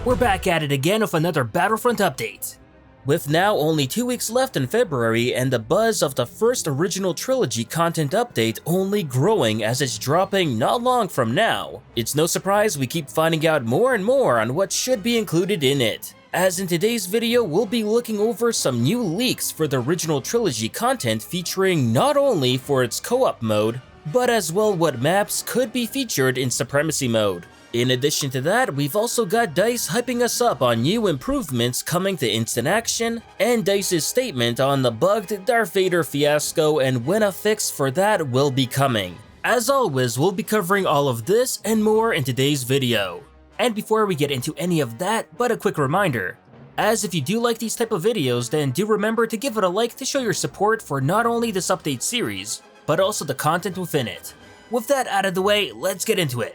We're back at it again with another Battlefront update. With now only 2 weeks left in February and the buzz of the first original Trilogy content update only growing as it's dropping not long from now, it's no surprise we keep finding out more and more on what should be included in it. As in today's video, we'll be looking over some new leaks for the original Trilogy content featuring not only for its co-op mode, but as well what maps could be featured in Supremacy mode. In addition to that, we've also got DICE hyping us up on new improvements coming to instant action, and DICE's statement on the bugged Darth Vader fiasco and when a fix for that will be coming. As always, we'll be covering all of this and more in today's video. And before we get into any of that, but a quick reminder, as if you do like these type of videos, then do remember to give it a like to show your support for not only this update series, but also the content within it. With that out of the way, let's get into it.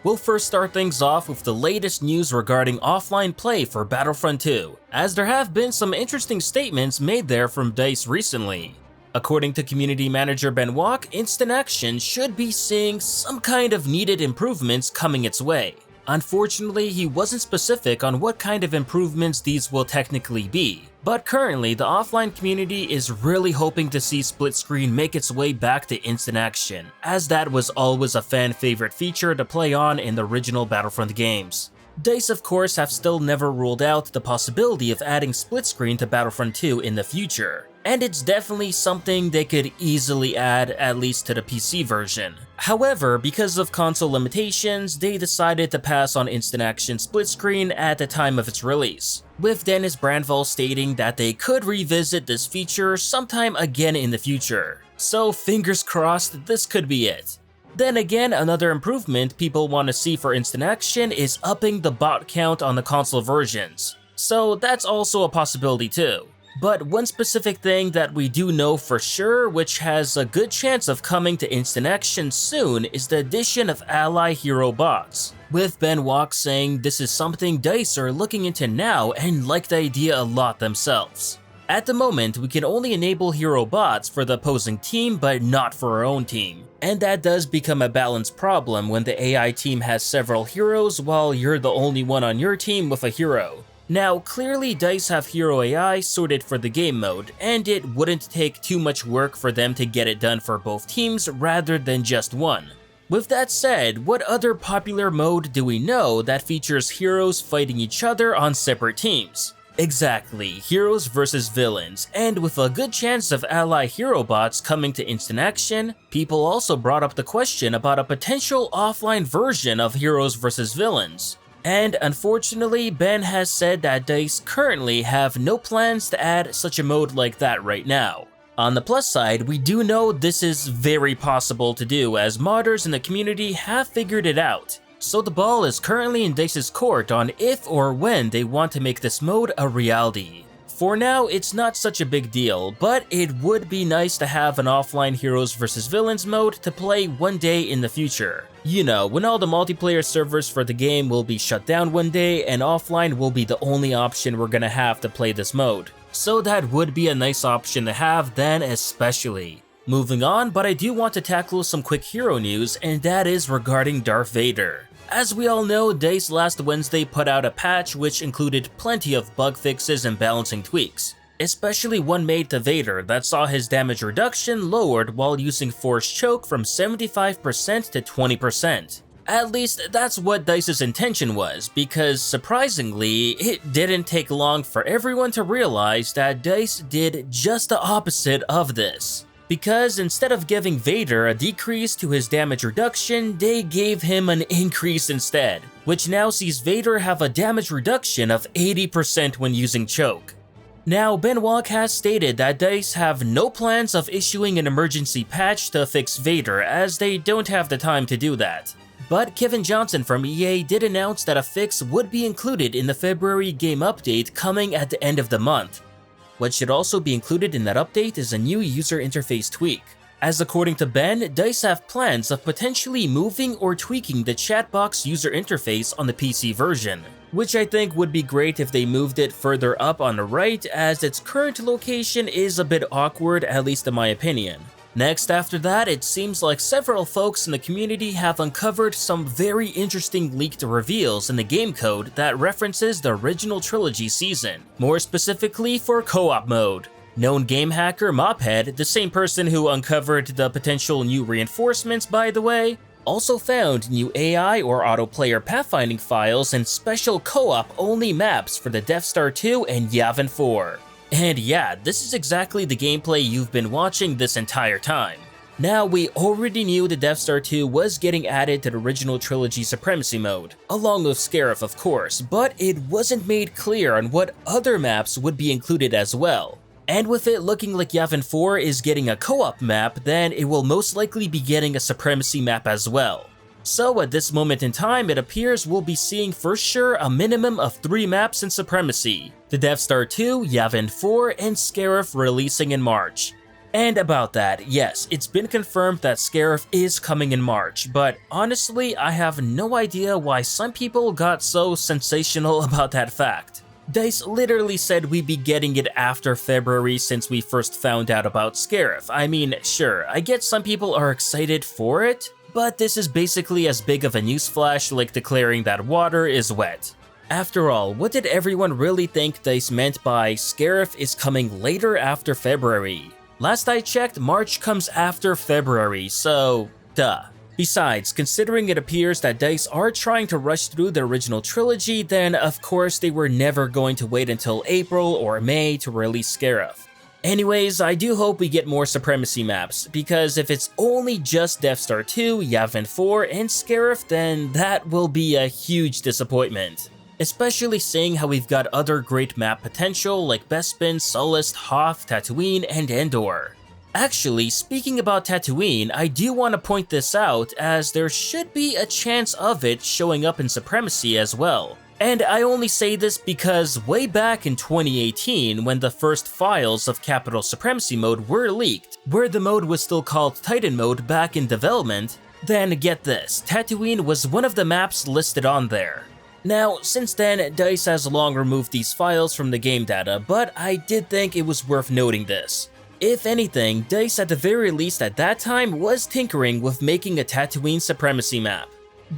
We'll first start things off with the latest news regarding offline play for Battlefront 2, as there have been some interesting statements made there from DICE recently. According to community manager Ben Walk, instant action should be seeing some kind of needed improvements coming its way. Unfortunately, he wasn't specific on what kind of improvements these will technically be, but currently the offline community is really hoping to see split screen make its way back to instant action, as that was always a fan favorite feature to play on in the original Battlefront games. DICE of course have still never ruled out the possibility of adding split screen to Battlefront 2 in the future, and it's definitely something they could easily add at least to the PC version. However, because of console limitations, they decided to pass on instant action split screen at the time of its release, with Dennis Brandval stating that they could revisit this feature sometime again in the future. So fingers crossed this could be it. Then again, another improvement people want to see for instant action is upping the bot count on the console versions, so that's also a possibility too. But one specific thing that we do know for sure, which has a good chance of coming to instant action soon, is the addition of ally hero bots, with Ben Walk saying this is something DICE are looking into now and like the idea a lot themselves. At the moment, we can only enable hero bots for the opposing team but not for our own team, and that does become a balance problem when the AI team has several heroes while you're the only one on your team with a hero. Now, clearly DICE have hero AI sorted for the game mode, and it wouldn't take too much work for them to get it done for both teams rather than just one. With that said, what other popular mode do we know that features heroes fighting each other on separate teams? Exactly, heroes versus villains, and with a good chance of ally hero bots coming to instant action, people also brought up the question about a potential offline version of heroes versus villains. And unfortunately, Ben has said that DICE currently have no plans to add such a mode like that right now. On the plus side, we do know this is very possible to do as modders in the community have figured it out. So the ball is currently in DICE's court on if or when they want to make this mode a reality. For now, it's not such a big deal, but it would be nice to have an offline heroes versus villains mode to play one day in the future. You know, when all the multiplayer servers for the game will be shut down one day and offline will be the only option we're gonna have to play this mode. So that would be a nice option to have then especially. Moving on, but I do want to tackle some quick hero news, and that is regarding Darth Vader. As we all know, DICE last Wednesday put out a patch which included plenty of bug fixes and balancing tweaks, especially one made to Vader that saw his damage reduction lowered while using Force Choke from 75% to 20%. At least that's what DICE's intention was, because surprisingly, it didn't take long for everyone to realize that DICE did just the opposite of this. Because instead of giving Vader a decrease to his damage reduction, they gave him an increase instead, which now sees Vader have a damage reduction of 80% when using Choke. Now, Ben Walk has stated that DICE have no plans of issuing an emergency patch to fix Vader as they don't have the time to do that. But Kevin Johnson from EA did announce that a fix would be included in the February game update coming at the end of the month. What should also be included in that update is a new user interface tweak, as according to Ben, DICE have plans of potentially moving or tweaking the chat box user interface on the PC version, which I think would be great if they moved it further up on the right as its current location is a bit awkward, at least in my opinion. Next after that, it seems like several folks in the community have uncovered some very interesting leaked reveals in the game code that references the original Trilogy season, more specifically for co-op mode. Known game hacker Mophead, the same person who uncovered the potential new reinforcements by the way, also found new AI or auto-player pathfinding files and special co-op only maps for the Death Star 2 and Yavin 4. And yeah, this is exactly the gameplay you've been watching this entire time. Now, we already knew the Death Star 2 was getting added to the original Trilogy Supremacy mode, along with Scarif of course, but it wasn't made clear on what other maps would be included as well. And with it looking like Yavin 4 is getting a co-op map, then it will most likely be getting a Supremacy map as well. So at this moment in time, it appears we'll be seeing for sure a minimum of 3 maps in Supremacy. The Death Star 2, Yavin 4, and Scarif releasing in March. And about that, yes, it's been confirmed that Scarif is coming in March, but honestly, I have no idea why some people got so sensational about that fact. DICE literally said we'd be getting it after February since we first found out about Scarif. I mean, sure, I get some people are excited for it, but this is basically as big of a newsflash like declaring that water is wet. After all, what did everyone really think DICE meant by Scarif is coming later after February? Last I checked, March comes after February, so duh. Besides, considering it appears that DICE are trying to rush through the original trilogy, then of course they were never going to wait until April or May to release Scarif. Anyways, I do hope we get more Supremacy maps, because if it's only just Death Star 2, Yavin 4, and Scarif, then that will be a huge disappointment. Especially seeing how we've got other great map potential like Bespin, Sullust, Hoth, Tatooine, and Endor. Actually, speaking about Tatooine, I do want to point this out as there should be a chance of it showing up in Supremacy as well. And I only say this because way back in 2018 when the first files of Capital Supremacy mode were leaked, where the mode was still called Titan mode back in development, then get this, Tatooine was one of the maps listed on there. Now, since then, DICE has long removed these files from the game data, but I did think it was worth noting this. If anything, DICE at the very least at that time was tinkering with making a Tatooine Supremacy map.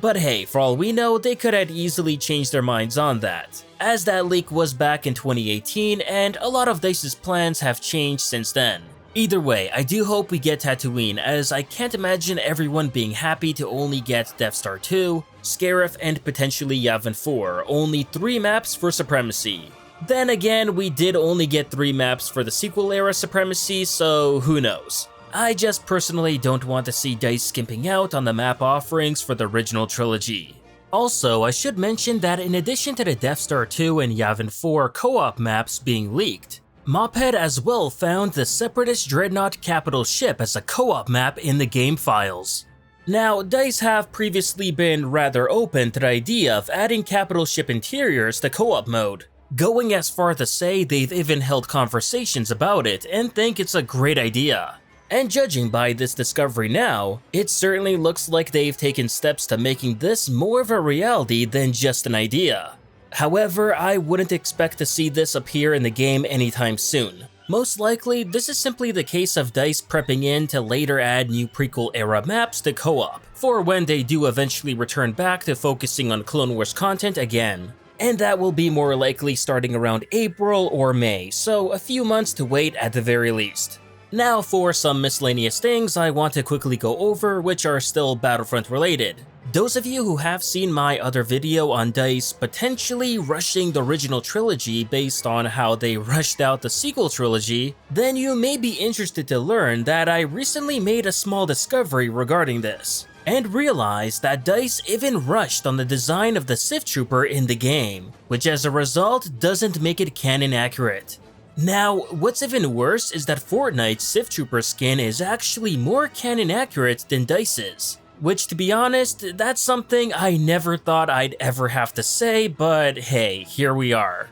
But hey, for all we know, they could have easily changed their minds on that, as that leak was back in 2018 and a lot of DICE's plans have changed since then. Either way, I do hope we get Tatooine, as I can't imagine everyone being happy to only get Death Star 2, Scarif, and potentially Yavin 4, only 3 maps for Supremacy. Then again, we did only get 3 maps for the sequel era Supremacy, so who knows. I just personally don't want to see DICE skimping out on the map offerings for the original trilogy. Also, I should mention that in addition to the Death Star 2 and Yavin 4 co-op maps being leaked, Mophead as well found the Separatist Dreadnought capital ship as a co-op map in the game files. Now, DICE have previously been rather open to the idea of adding capital ship interiors to co-op mode, going as far to say they've even held conversations about it and think it's a great idea. And judging by this discovery now, it certainly looks like they've taken steps to making this more of a reality than just an idea. However, I wouldn't expect to see this appear in the game anytime soon. Most likely, this is simply the case of DICE prepping in to later add new prequel-era maps to co-op, for when they do eventually return back to focusing on Clone Wars content again. And that will be more likely starting around April or May, so a few months to wait at the very least. Now for some miscellaneous things I want to quickly go over which are still Battlefront related. Those of you who have seen my other video on DICE potentially rushing the original trilogy based on how they rushed out the sequel trilogy, then you may be interested to learn that I recently made a small discovery regarding this, and realized that DICE even rushed on the design of the Sith Trooper in the game, which as a result doesn't make it canon accurate. Now, what's even worse is that Fortnite's Sith Trooper skin is actually more canon accurate than DICE's. Which, to be honest, that's something I never thought I'd ever have to say, but hey, here we are.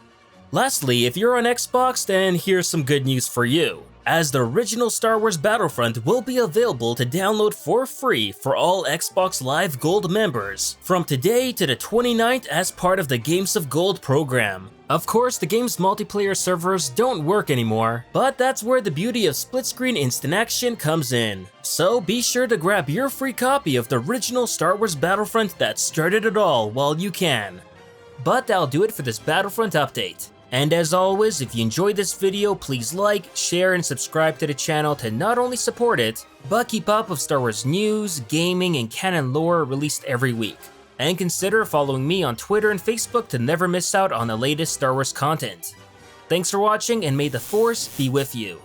Lastly, if you're on Xbox, then here's some good news for you, as the original Star Wars Battlefront will be available to download for free for all Xbox Live Gold members from today to the 29th as part of the Games of Gold program. Of course, the game's multiplayer servers don't work anymore, but that's where the beauty of split-screen instant action comes in. So be sure to grab your free copy of the original Star Wars Battlefront that started it all while you can. But that'll do it for this Battlefront update. And as always, if you enjoyed this video, please like, share, and subscribe to the channel to not only support it, but keep up with Star Wars news, gaming, and canon lore released every week. And consider following me on Twitter and Facebook to never miss out on the latest Star Wars content. Thanks for watching, and may the Force be with you.